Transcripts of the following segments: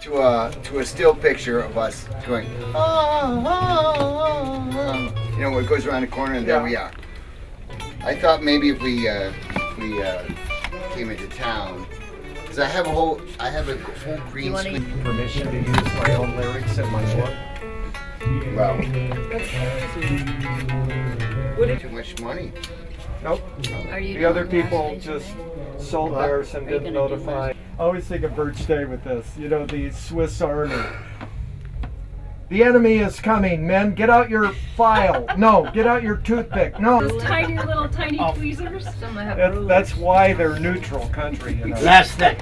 To a still picture of us going, you know, it goes around the corner and there we are. I thought maybe if we came into town, because I have a whole green screen. Permission to use my own lyrics in my book. Well, too much money. Nope. The other people just sold theirs and didn't notify. I always think of Birch Day with this. You know, the Swiss Army. The enemy is coming, men. Get out your file. No, get out your toothpick. No. Those tiny little tweezers. That's why they're neutral country. You know? Last thing,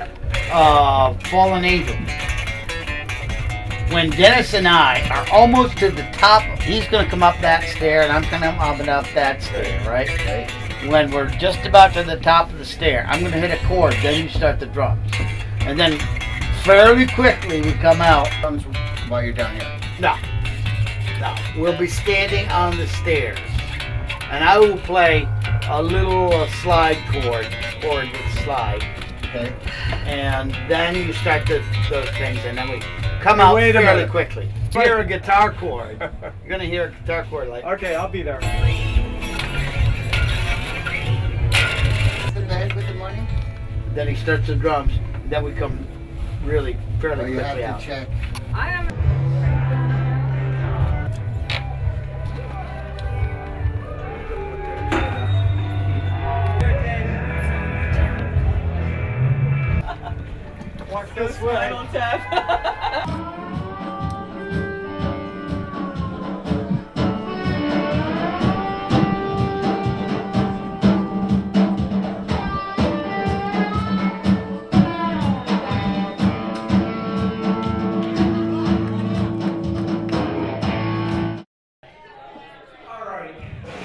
fallen angel. When Dennis and I are almost to the top, he's going to come up that stair and I'm going to come up that stair, right? When we're just about to the top of the stair, I'm going to hit a chord, then you start the drums. And then fairly quickly we come out. While you're down here. No. We'll be standing on the stairs. And I will play a little slide chord with slide. Okay. And then you start those things and then we come out fairly quickly. Hear a guitar chord. You're going to hear a guitar chord like. Okay, I'll be there. With the money? Then he starts the drums, and then we come really fairly You quickly have out. to check. I am. Walk this way.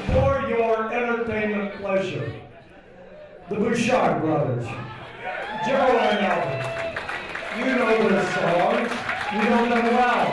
For your entertainment pleasure, the Bouchard brothers, Joe and Elvis. You know this song. You know them well.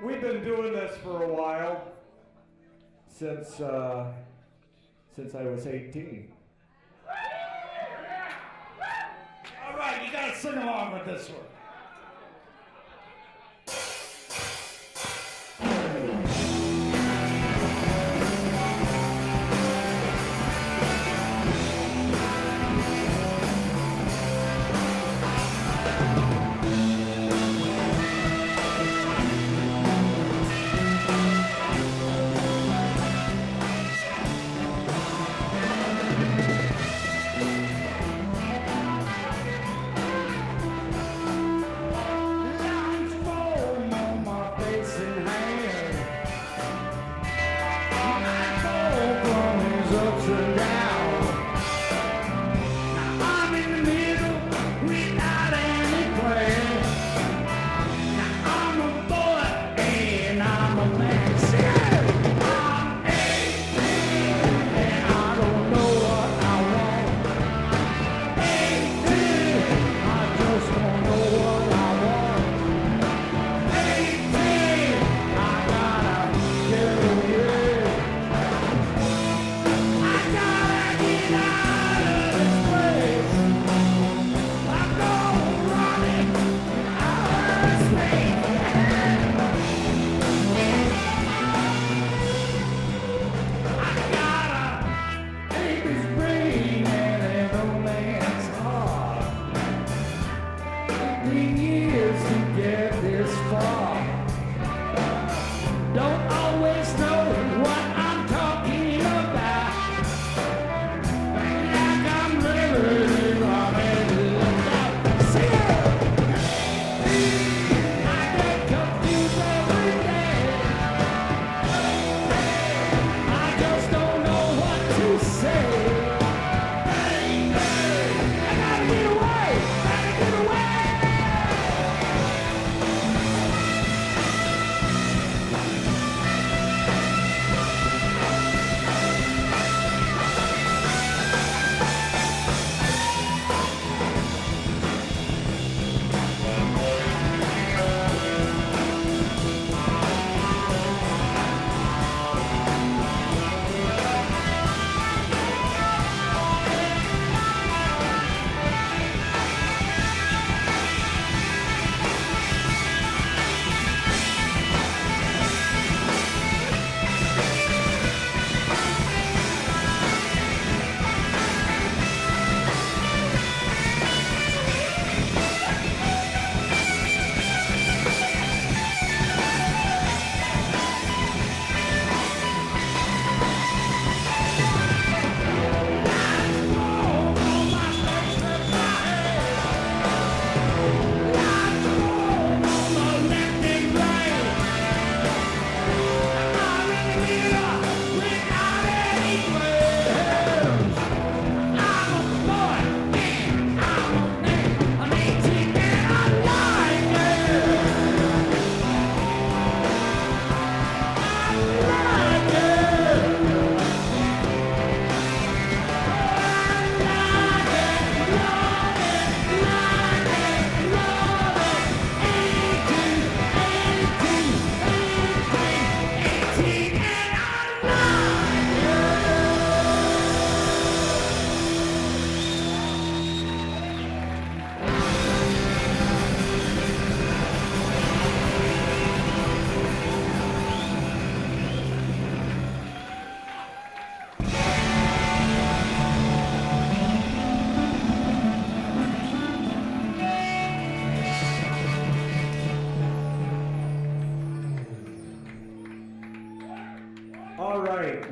We've been doing this for a while, since I was 18. All right, you gotta sing along with this one. I got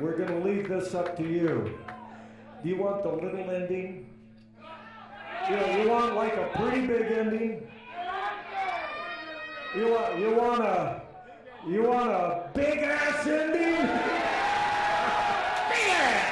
we're going to leave this up to you. Do you want the little ending? You want like a pretty big ending? You want a big ass ending? Big ass!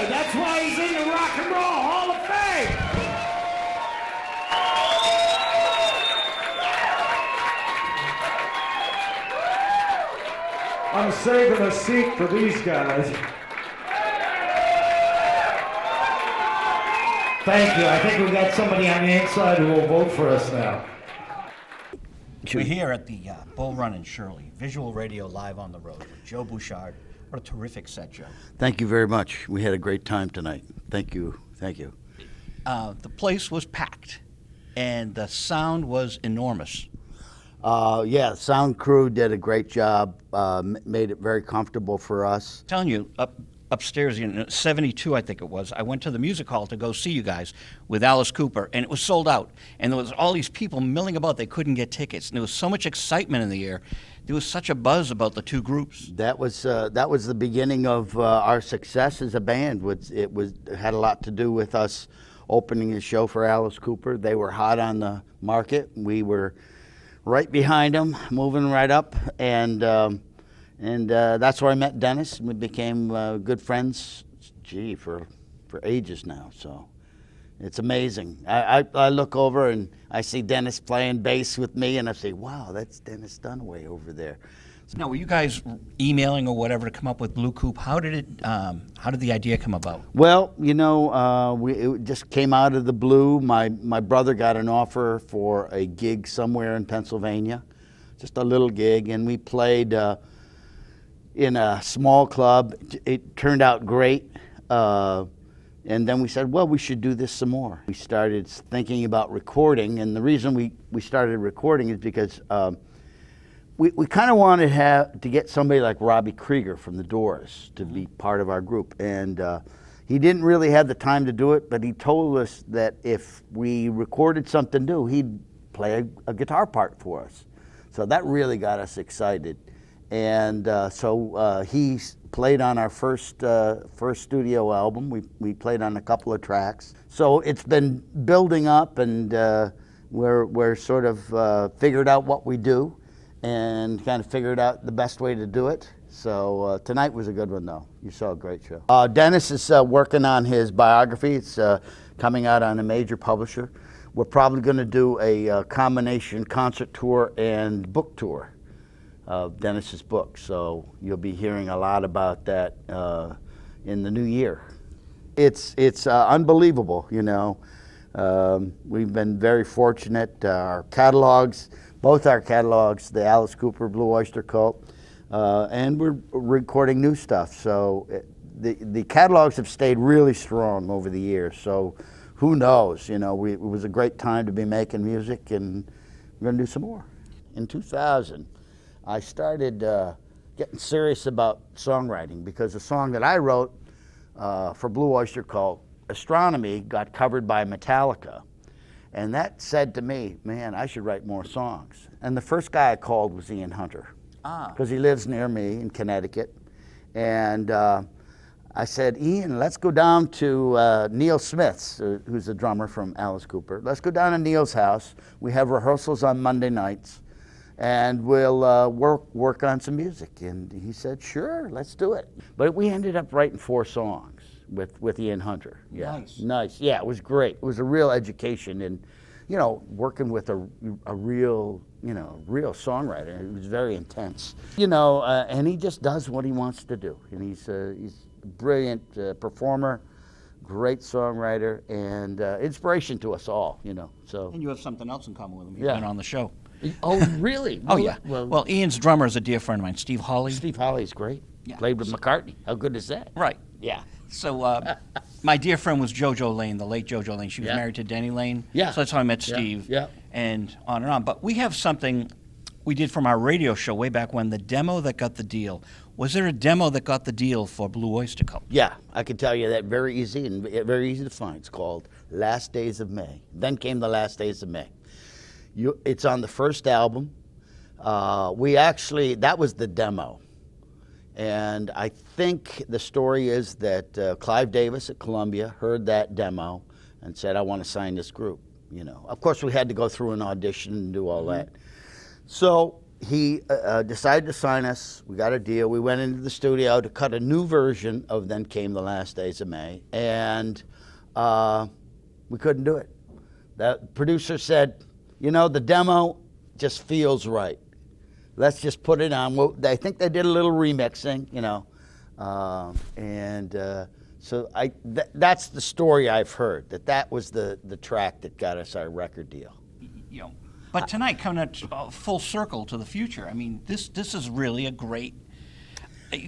That's why he's in the Rock and Roll Hall of Fame. I'm saving a seat for these guys. Thank you. I think we got somebody on the inside who will vote for us now. We're here at the Bull Run in Shirley, Visual Radio Live on the Road with Joe Bouchard. What a terrific set, Joe. Thank you very much. We had a great time tonight. Thank you. Thank you. The place was packed, and the sound was enormous. Yeah, the sound crew did a great job, made it very comfortable for us. I'm telling you, upstairs in 72, I think it was, I went to the music hall to go see you guys with Alice Cooper, and it was sold out. And there was all these people milling about. They couldn't get tickets. And there was so much excitement in the air. There was such a buzz about the two groups. That was the beginning of our success as a band. It had a lot to do with us opening the show for Alice Cooper. They were hot on the market. We were right behind them, moving right up, and that's where I met Dennis. We became good friends, for ages now. So it's amazing. I look over and I see Dennis playing bass with me, and I say, wow, that's Dennis Dunaway over there. Now, were you guys emailing or whatever to come up with BlueCoupe? How did the idea come about? Well, it just came out of the blue. My brother got an offer for a gig somewhere in Pennsylvania, just a little gig, and we played in a small club. It turned out great. And then we said, well, we should do this some more. We started thinking about recording, and the reason we started recording is because we kind of wanted to get somebody like Robbie Krieger from The Doors to be part of our group. And he didn't really have the time to do it, but he told us that if we recorded something new, he'd play a guitar part for us. So that really got us excited. And so he played on our first studio album. We played on a couple of tracks. So it's been building up, and we're sort of figured out what we do and kind of figured out the best way to do it. So tonight was a good one, though. You saw a great show. Dennis is working on his biography. It's coming out on a major publisher. We're probably going to do a combination concert tour and book tour of Dennis's book, so you'll be hearing a lot about that in the new year. It's unbelievable, We've been very fortunate. Our catalogs, both our catalogs, the Alice Cooper, Blue Oyster Cult, and we're recording new stuff. So the catalogs have stayed really strong over the years. So who knows? It was a great time to be making music, and we're going to do some more. In 2000. I started getting serious about songwriting because a song that I wrote for Blue Oyster Cult, Astronomy, got covered by Metallica. And that said to me, man, I should write more songs. And the first guy I called was Ian Hunter, because he lives near me in Connecticut. And I said, Ian, let's go down to Neil Smith's, who's the drummer from Alice Cooper. Let's go down to Neil's house. We have rehearsals on Monday nights, and we'll work on some music. And he said, sure, let's do it. But we ended up writing 4 songs. with Ian Hunter. Yeah. Nice. Nice. Yeah, it was great. It was a real education, and working with a real real songwriter. It was very intense. And he just does what he wants to do, and he's a brilliant performer, great songwriter, and inspiration to us all. So. And you have something else in common with him. He's Yeah. been on the show. Oh, really? Oh, yeah. Well, Well, Ian's drummer is a dear friend of mine, Steve Hawley. Steve Hawley's great. Yeah. Played with McCartney. How good is that? Right. Yeah. So my dear friend was JoJo Lane, the late JoJo Lane. She was Yeah. married to Denny Lane. Yeah. So that's how I met Yeah. Steve. Yeah. And on and on. But we have something we did from our radio show way back when, the demo that got the deal. Was there a demo that got the deal for Blue Oyster Cult? Yeah, I can tell you that very easy and very easy to find. It's called Last Days of May. Then came the Last Days of May. It's on the first album. That was the demo. And I think the story is that Clive Davis at Columbia heard that demo and said, I want to sign this group. Of course, we had to go through an audition and do all that. So he decided to sign us. We got a deal. We went into the studio to cut a new version of Then Came the Last Days of May, and we couldn't do it. The producer said, the demo just feels right. Let's just put it on. Well, I think they did a little remixing, so that's the story I've heard, that was the track that got us our record deal. But tonight, coming full circle to the future, I mean, this is really a great.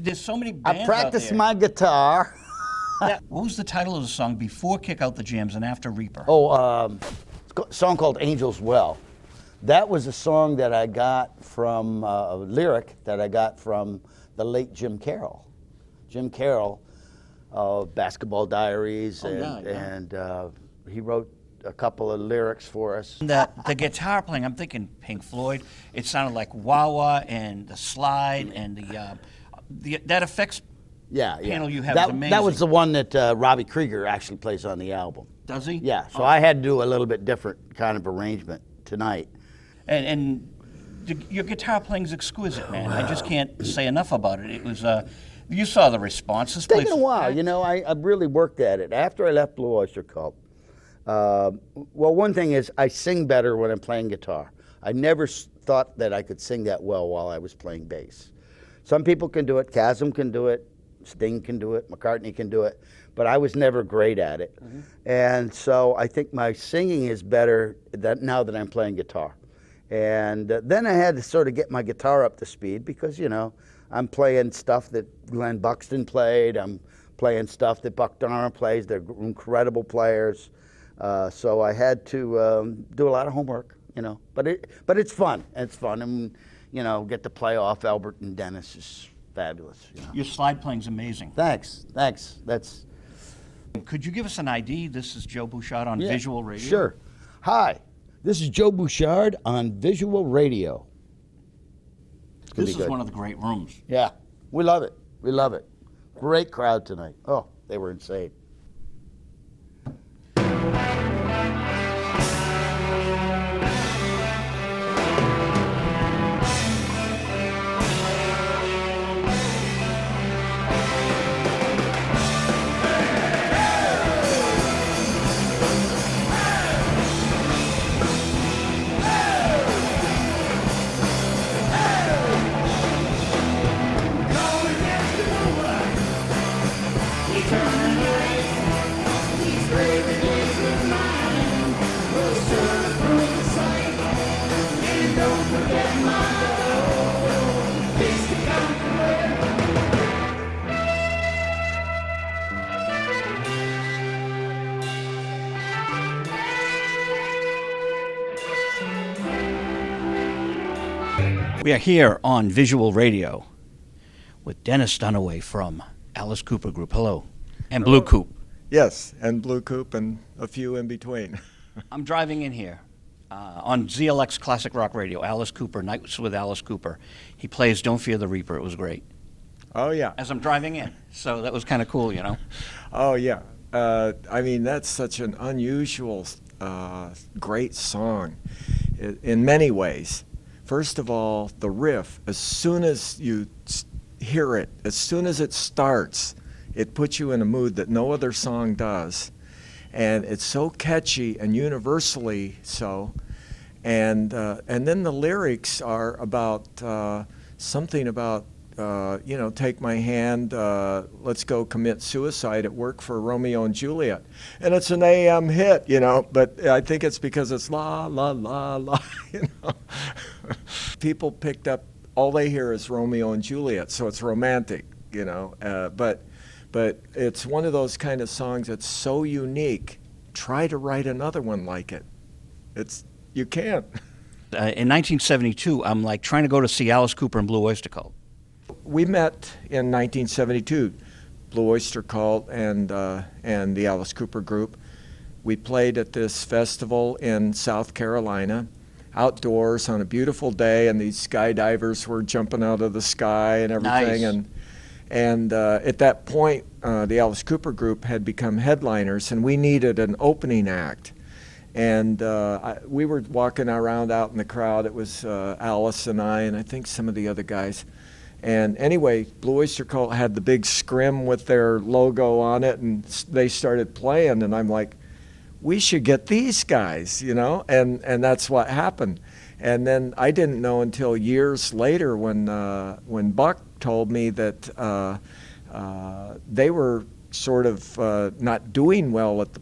There's so many bands I practice out there. my guitar. What was the title of the song before Kick Out the Jams and after Reaper? A song called Angel's Well. That was a song that I got from, a lyric that I got from the late Jim Carroll. Jim Carroll of Basketball Diaries, and he wrote a couple of lyrics for us. The guitar playing, I'm thinking Pink Floyd. It sounded like Wah Wah and the slide and that effects panel you have is amazing. That was the one that Robbie Krieger actually plays on the album. Does he? Yeah, so I had to do a little bit different kind of arrangement tonight. And your guitar playing is exquisite, man. I just can't say enough about it. It was, you saw the response. It's taken a while, I really worked at it. After I left Blue Oyster Cult, one thing is I sing better when I'm playing guitar. I never thought that I could sing that well while I was playing bass. Some people can do it. Chasm can do it. Sting can do it. McCartney can do it. But I was never great at it. Mm-hmm. And so I think my singing is better now that I'm playing guitar. And then I had to sort of get my guitar up to speed because, I'm playing stuff that Glenn Buxton played. I'm playing stuff that Buck Donner plays. They're incredible players. So I had to do a lot of homework, But it's fun. It's fun. And, get to play off Albert and Dennis is fabulous. Your slide playing's amazing. Thanks. That's. Could you give us an ID? This is Joe Bouchard on Visual Radio. Sure. Hi, this is Joe Bouchard on Visual Radio. This is one of the great rooms. Yeah, we love it. We love it. Great crowd tonight. Oh, they were insane. We are here on Visual Radio with Dennis Dunaway from Alice Cooper Group. Hello. And BlueCoupe. Yes, and BlueCoupe and a few in between. I'm driving in here on ZLX Classic Rock Radio. Alice Cooper, Nights with Alice Cooper. He plays Don't Fear the Reaper. It was great. Oh, yeah. As I'm driving in. So that was kind of cool, Oh, yeah. That's such an unusual, great song in many ways. First of all, the riff, as soon as you hear it, as soon as it starts, It puts you in a mood that no other song does. And it's so catchy and universally so. And then the lyrics are about something about, take my hand, let's go commit suicide at work for Romeo and Juliet. And it's an AM hit, but I think it's because it's la, la, la, la, People picked up, all they hear is Romeo and Juliet, so it's romantic, but it's one of those kind of songs that's so unique. Try to write another one like it. You can't. In 1972, I'm like trying to go to see Alice Cooper and Blue Oyster Cult. We met in 1972, Blue Oyster Cult and the Alice Cooper group. We played at this festival in South Carolina, outdoors on a beautiful day, and these skydivers were jumping out of the sky and everything. Nice. And at that point, the Alice Cooper group had become headliners, and we needed an opening act. And we were walking around out in the crowd. It was Alice and I think some of the other guys. And anyway, Blue Oyster Cult had the big scrim with their logo on it, and they started playing, and I'm like, we should get these guys, and that's what happened. And then I didn't know until years later when Buck told me that they were sort of not doing well at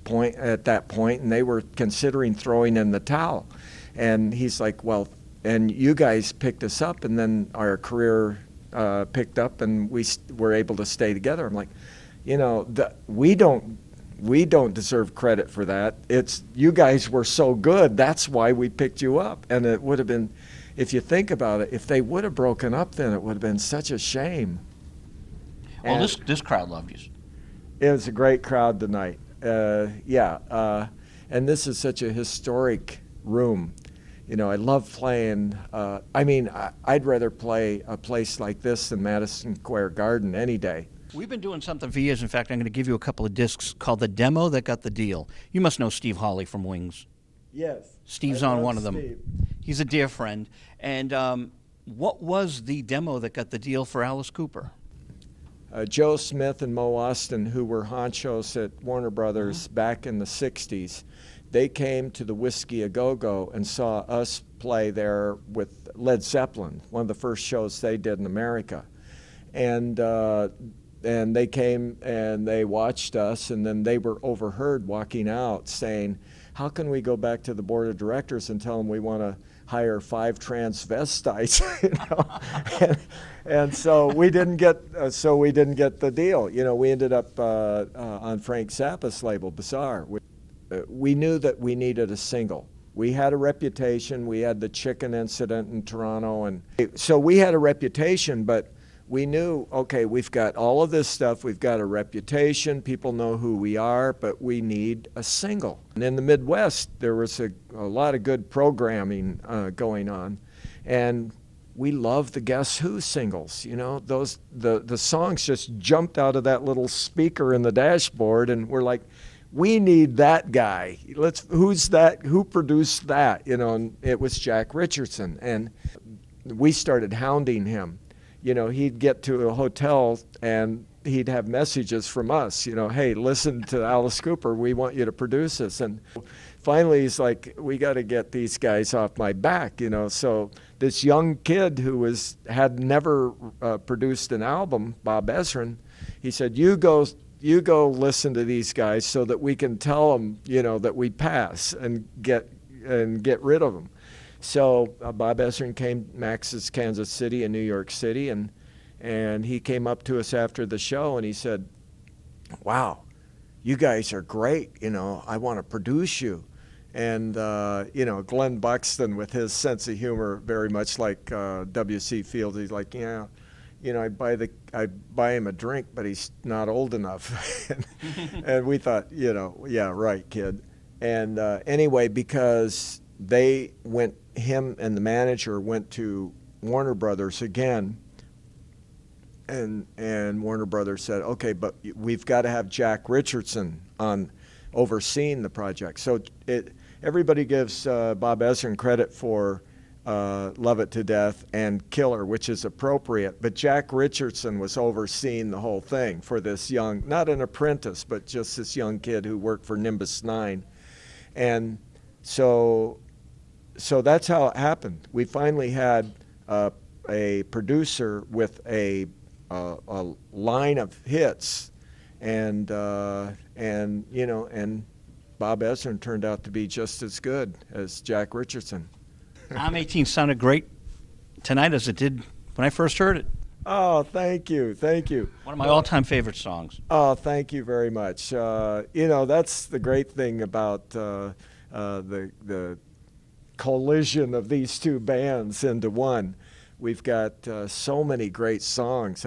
that point, and they were considering throwing in the towel. And he's like, well, and you guys picked us up, and then our career picked up, and we were able to stay together. I'm like, we don't deserve credit for that. It's you guys were so good, that's why we picked you up. And it would have been, if you think about it, if they would have broken up, then it would have been such a shame. Well, this crowd loved you. It was a great crowd tonight. And this is such a historic room. I love playing. I'd rather play a place like this than Madison Square Garden any day. We've been doing something for years. In fact, I'm going to give you a couple of discs called The Demo That Got the Deal. You must know Steve Hawley from Wings. Yes. Steve's on one of them. Steve. He's a dear friend. And what was the demo that got the deal for Alice Cooper? Joe Smith and Mo Austin, who were honchos at Warner Brothers back in the 60s, they came to the Whiskey A Go-Go and saw us play there with Led Zeppelin, one of the first shows they did in America. And they came and they watched us, and then they were overheard walking out saying, how can we go back to the board of directors and tell them we want to hire 5 transvestites? And so we didn't get the deal. We ended up on Frank Zappa's label, Bizarre. We knew that we needed a single. We had a reputation. We had the chicken incident in Toronto, and so we had a reputation, but we knew, okay, we've got all of this stuff, we've got a reputation, people know who we are, but we need a single. And in the Midwest, there was a lot of good programming going on, and we love the Guess Who singles. The songs just jumped out of that little speaker in the dashboard, and we're like, we need that guy. Who's that? Who produced that? And it was Jack Richardson, and we started hounding him. He'd get to a hotel and he'd have messages from us, hey, listen to Alice Cooper, we want you to produce this. And finally he's like, we got to get these guys off my back, So this young kid who had never produced an album, Bob Ezrin, he said, you go listen to these guys so that we can tell them, that we pass and get rid of them. So Bob Ezrin came, Max's Kansas City and New York City, and he came up to us after the show and he said, wow, you guys are great, I want to produce you. And, Glenn Buxton, with his sense of humor, very much like W.C. Fields, he's like, yeah, I buy him a drink, but he's not old enough. And we thought, yeah, right, kid. And anyway, because him and the manager went to Warner Brothers again, and Warner Brothers said, okay, but we've got to have Jack Richardson on overseeing the project. So everybody gives Bob Ezrin credit for Love It to Death, and Killer, which is appropriate. But Jack Richardson was overseeing the whole thing for this young, not an apprentice, but just this young kid who worked for Nimbus 9. And so that's how it happened. We finally had a producer with a line of hits, and you know, and Bob Ezrin turned out to be just as good as Jack Richardson. I'm 18 sounded great tonight as it did when I first heard it. Oh, thank you, thank you. One of my all-time favorite songs. Oh, thank you very much. You know, that's the great thing about the collision of these two bands into one. We've got so many great songs,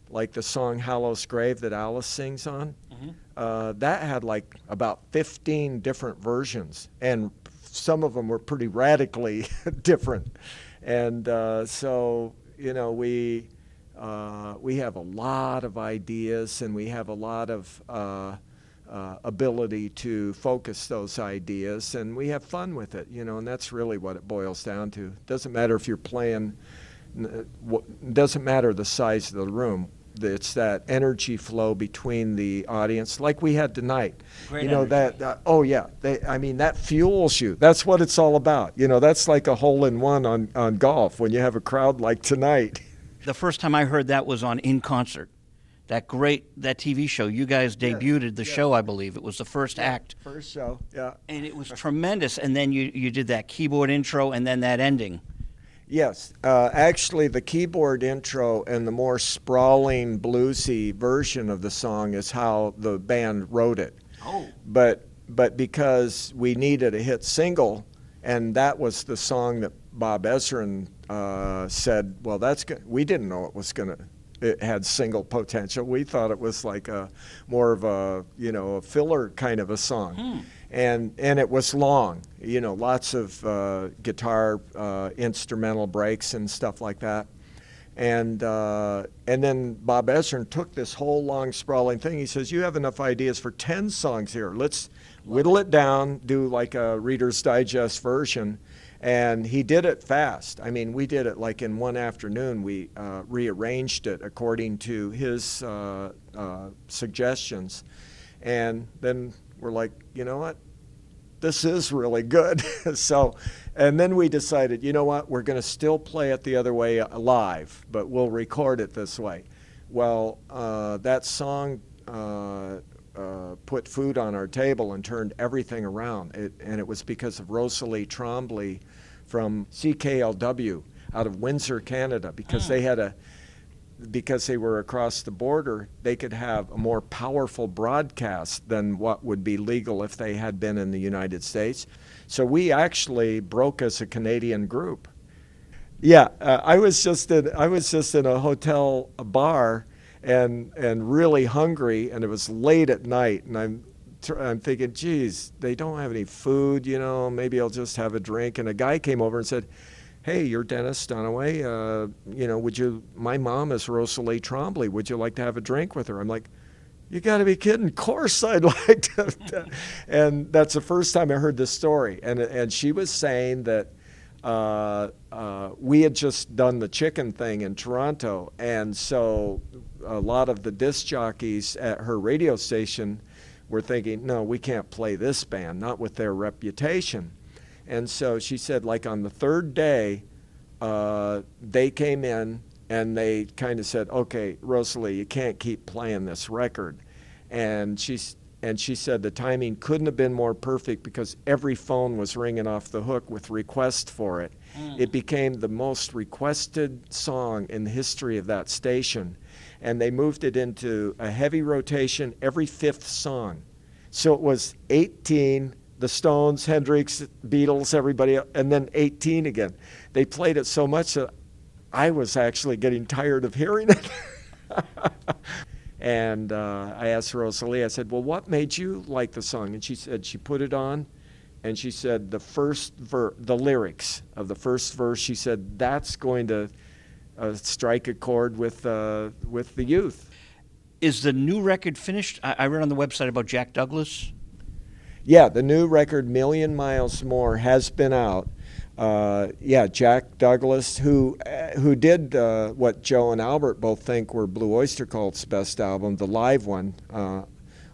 like the song Hallows Grave that Alice sings on. Mm-hmm. That had like about 15 different versions, and some of them were pretty radically different. And so, you know, we have a lot of ideas, and we have a lot of ability to focus those ideas, and we have fun with it, you know, and that's really what it boils down to. It doesn't matter if you're playing, it doesn't matter the size of the room. It's that energy flow between the audience, like we had tonight. Great you know, energy. that oh yeah, I mean, that fuels you. That's what it's all about. You know, that's like a hole-in-one on golf when you have a crowd like tonight. The first time I heard that was on In Concert. That TV show. You guys debuted the show, I believe. It was the first act. First show, yeah. And it was tremendous. And then you did that keyboard intro and then that ending. Yes, actually the keyboard intro and the more sprawling bluesy version of the song is how the band wrote it. Oh. But because we needed a hit single, and that was the song that Bob Ezrin said, well, that's good. We didn't know it had single potential. We thought it was like more of a, you know, a filler kind of a song. And it was long, you know, lots of guitar instrumental breaks and stuff like that. And then Bob Ezrin took this whole long sprawling thing. He says, you have enough ideas for 10 songs here. Let's whittle it down, do like a Reader's Digest version. And he did it fast. I mean, we did it like in one afternoon. We rearranged it according to his suggestions. And then we're like, you know what? This is really good. So, and then we decided, you know what? We're going to still play it the other way live, but we'll record it this way. Well, that song put food on our table and turned everything around. And it was because of Rosalie Trombley from CKLW out of Windsor, Canada, because because they were across the border, they could have a more powerful broadcast than what would be legal if they had been in the United States. So we actually broke as a Canadian group. Yeah, I was just in a hotel bar and really hungry, and it was late at night, and I'm thinking, geez, they don't have any food, you know, maybe I'll just have a drink. And a guy came over and said, hey, you're Dennis Dunaway, you know, my mom is Rosalie Trombley, would you like to have a drink with her? I'm like, you gotta be kidding, of course I'd like to. And that's the first time I heard this story. And she was saying that we had just done the chicken thing in Toronto, and so a lot of the disc jockeys at her radio station were thinking, no, we can't play this band, not with their reputation. And so she said, like on the third day, they came in and they kind of said, okay, Rosalie, you can't keep playing this record. And she said the timing couldn't have been more perfect because every phone was ringing off the hook with requests for it. It became the most requested song in the history of that station. And they moved it into a heavy rotation every fifth song. So it was 18, the Stones, Hendrix, Beatles, everybody, and then 18 again. They played it so much that I was actually getting tired of hearing it. And I asked Rosalie, I said, well, what made you like the song? And she said she put it on, and she said the lyrics of the first verse, she said, that's going to strike a chord with the youth. Is the new record finished? I read on the website about Jack Douglas. Yeah, the new record, Million Miles More, has been out. yeah, Jack Douglas, who did what Joe and Albert both think were Blue Oyster Cult's best album, the live one,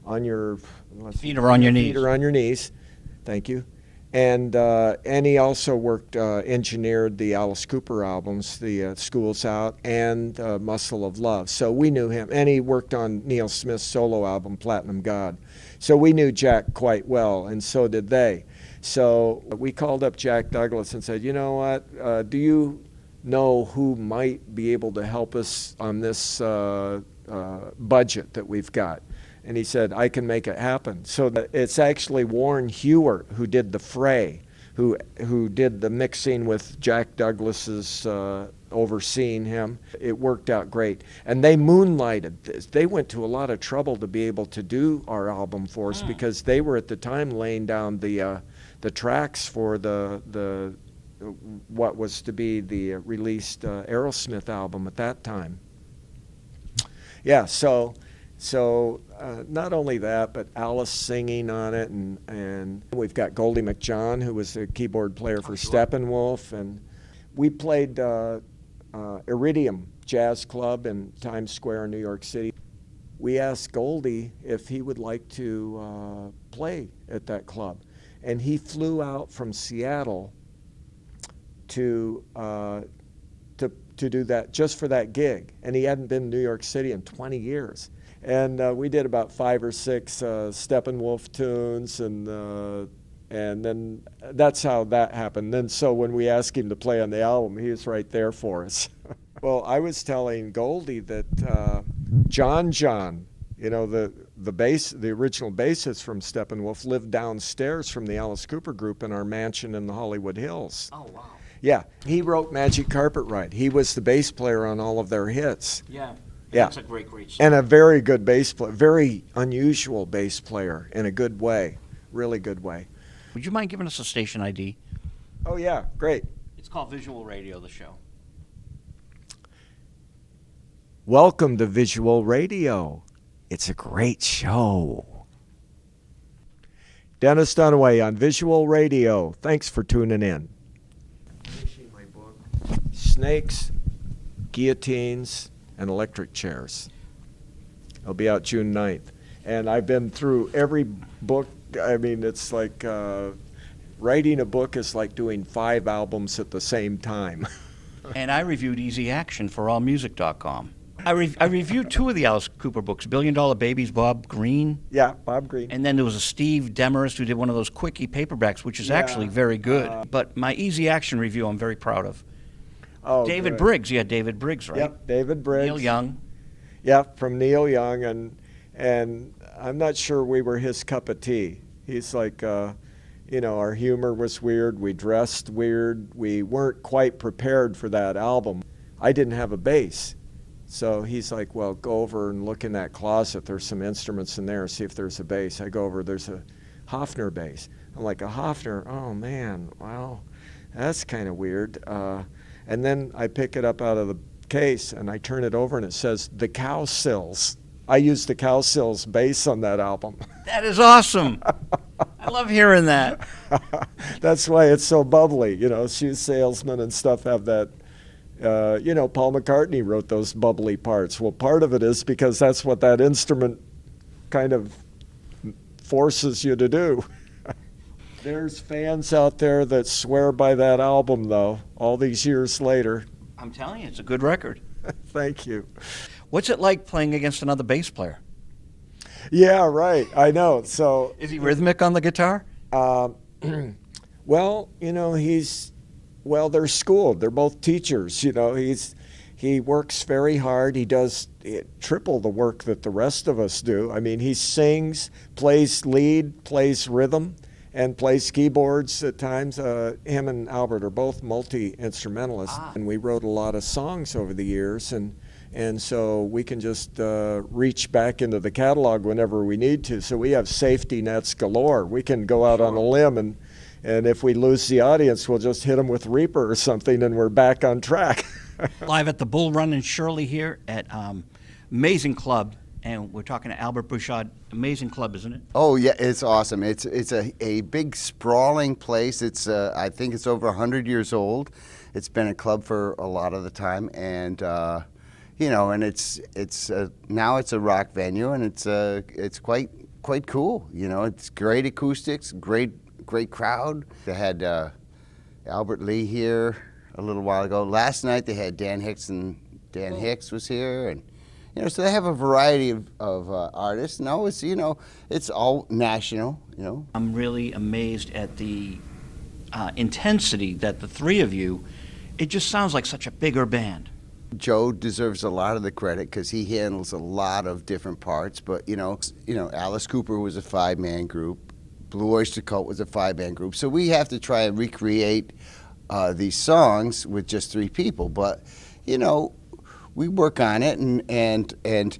On Your Feet Are on Your Knees. Feet Are on Your Knees. Thank you. And he also worked, engineered the Alice Cooper albums, the School's Out and Muscle of Love. So we knew him. And he worked on Neil Smith's solo album, Platinum God. So we knew Jack quite well, and so did they. So we called up Jack Douglas and said, you know what, do you know who might be able to help us on this budget that we've got? And he said, I can make it happen. So it's actually Warren Hewart who did the Fray, who did the mixing with Jack Douglas's overseeing him. It worked out great. And they moonlighted this. They went to a lot of trouble to be able to do our album for us because they were at the time laying down the tracks for the what was to be the released Aerosmith album at that time. Yeah, so not only that, but Alice singing on it, and we've got Goldie McJohn, who was the keyboard player for Steppenwolf, and we played Iridium Jazz Club in Times Square in New York City. We asked Goldie if he would like to play at that club, and he flew out from Seattle to do that just for that gig, and he hadn't been to New York City in 20 years. And we did about 5 or 6 Steppenwolf tunes, and then that's how that happened. Then so when we asked him to play on the album, he was right there for us. Well, I was telling Goldie that John, you know, the original bassist from Steppenwolf, lived downstairs from the Alice Cooper group in our mansion in the Hollywood Hills. Oh, wow. Yeah, he wrote Magic Carpet Ride. He was the bass player on all of their hits. Yeah. Yeah. That's a great song. And a very good bass player, very unusual bass player in a good way, really good way. Would you mind giving us a station ID? Oh yeah, great. It's called Visual Radio, the show. Welcome to Visual Radio. It's a great show. Dennis Dunaway on Visual Radio. Thanks for tuning in. Finishing my book, Snakes, Guillotines, and Electric Chairs. It'll be out June 9th. And I've been through every book. I mean, it's like writing a book is like doing 5 albums at the same time. And I reviewed Easy Action for AllMusic.com. I reviewed 2 of the Alice Cooper books, $1 Billion Babies, Bob Green. Yeah, Bob Green. And then there was a Steve Demarest who did one of those quickie paperbacks, which is actually very good. But my Easy Action review I'm very proud of. Oh, David good. Briggs. You had David Briggs, right? Yep, David Briggs. Neil Young. Yeah, from Neil Young, and I'm not sure we were his cup of tea. He's like, you know, our humor was weird, we dressed weird, we weren't quite prepared for that album. I didn't have a bass, so he's like, well, go over and look in that closet. There's some instruments in there, see if there's a bass. I go over, there's a Hofner bass. I'm like, a Hofner? Oh man, well, that's kind of weird. And then I pick it up out of the case and I turn it over and it says the Cow Sills. I used the Cow Sills bass on that album. That is awesome. I love hearing that. That's why it's so bubbly. You know, shoe salesmen and stuff have that. You know, Paul McCartney wrote those bubbly parts. Well, part of it is because that's what that instrument kind of forces you to do. There's fans out there that swear by that album, though, all these years later. I'm telling you, it's a good record. Thank you. What's it like playing against another bass player? Yeah, right. I know. So Is he rhythmic on the guitar? Well, you know, they're schooled. They're both teachers. You know, he works very hard. He does triple the work that the rest of us do. I mean, he sings, plays lead, plays rhythm, and plays keyboards at times. Him and Albert are both multi-instrumentalists, and we wrote a lot of songs over the years, and so we can just reach back into the catalog whenever we need to. So we have safety nets galore. We can go out on a limb, and if we lose the audience, we'll just hit them with Reaper or something, and we're back on track. Live at the Bull Run in Shirley here at amazing club. and we're talking to Albert Bouchard. Amazing club, isn't it? Oh yeah, it's awesome. It's a big sprawling place. It's I think it's over 100 years old. It's been a club for a lot of the time, and you know, and it's now it's a rock venue, and it's quite cool. You know, it's great acoustics, great crowd. They had Albert Lee here a little while ago. Last night they had Dan Hicks, and Dan Hicks was here, and you know, so they have a variety of artists. No, it's, you know, it's all national. You know, I'm really amazed at the intensity that the three of you. It just sounds like such a bigger band. Joe deserves a lot of the credit because he handles a lot of different parts. But you know, Alice Cooper was a 5-man group. Blue Oyster Cult was a 5-man group. So we have to try and recreate these songs with just 3 people. But you know, we work on it, and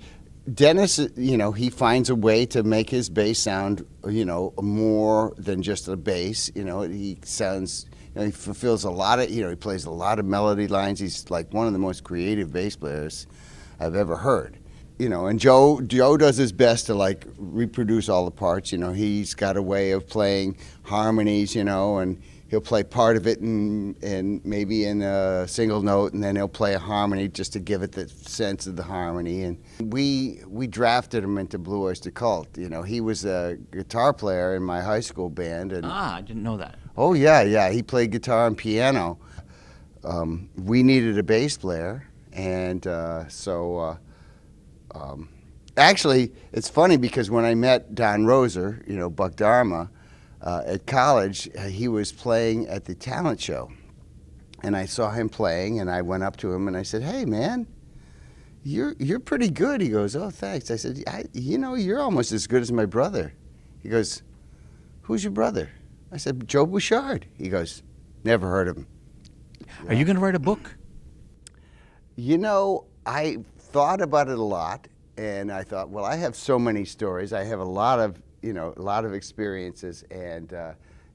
Dennis, you know, he finds a way to make his bass sound, you know, more than just a bass. You know, he sounds. He fulfills a lot of, you know, he plays a lot of melody lines. He's like one of the most creative bass players I've ever heard. You know, and Joe does his best to like reproduce all the parts. You know, he's got a way of playing harmonies, you know, and he'll play part of it and maybe in a single note, and then he'll play a harmony just to give it the sense of the harmony. And we drafted him into Blue Oyster Cult. You know, he was a guitar player in my high school band. And I didn't know that. oh yeah, he played guitar and piano. We needed a bass player, and actually, it's funny because when I met Don Roser, you know, Buck Dharma, at college, he was playing at the talent show, and I saw him playing, and I went up to him and I said, "Hey, man, you're pretty good." He goes, "Oh, thanks." I said, "You know, you're almost as good as my brother." He goes, "Who's your brother?" I said, "Joe Bouchard." He goes, "Never heard of him." Are you going to write a book? You know, I thought about it a lot, and I thought, well, I have so many stories. I have a lot of experiences, and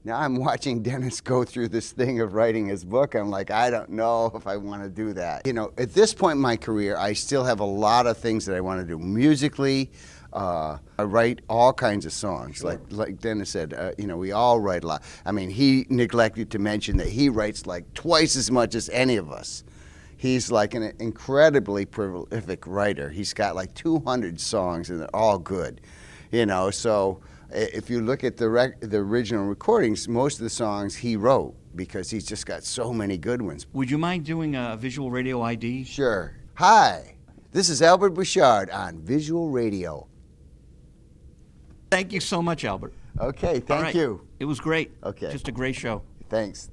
now I'm watching Dennis go through this thing of writing his book. I'm like, I don't know if I want to do that. You know, at this point in my career, I still have a lot of things that I want to do musically. I write all kinds of songs, sure. like Dennis said. You know, we all write a lot. I mean, he neglected to mention that he writes like twice as much as any of us. He's like an incredibly prolific writer. He's got like 200 songs, and they're all good. You know, so if you look at the original recordings, most of the songs he wrote because he's just got so many good ones. Would you mind doing a visual radio ID? Sure. Hi, this is Albert Bouchard on Visual Radio. Thank you so much, Albert. Okay, thank you. It was great. Okay. Just a great show. Thanks.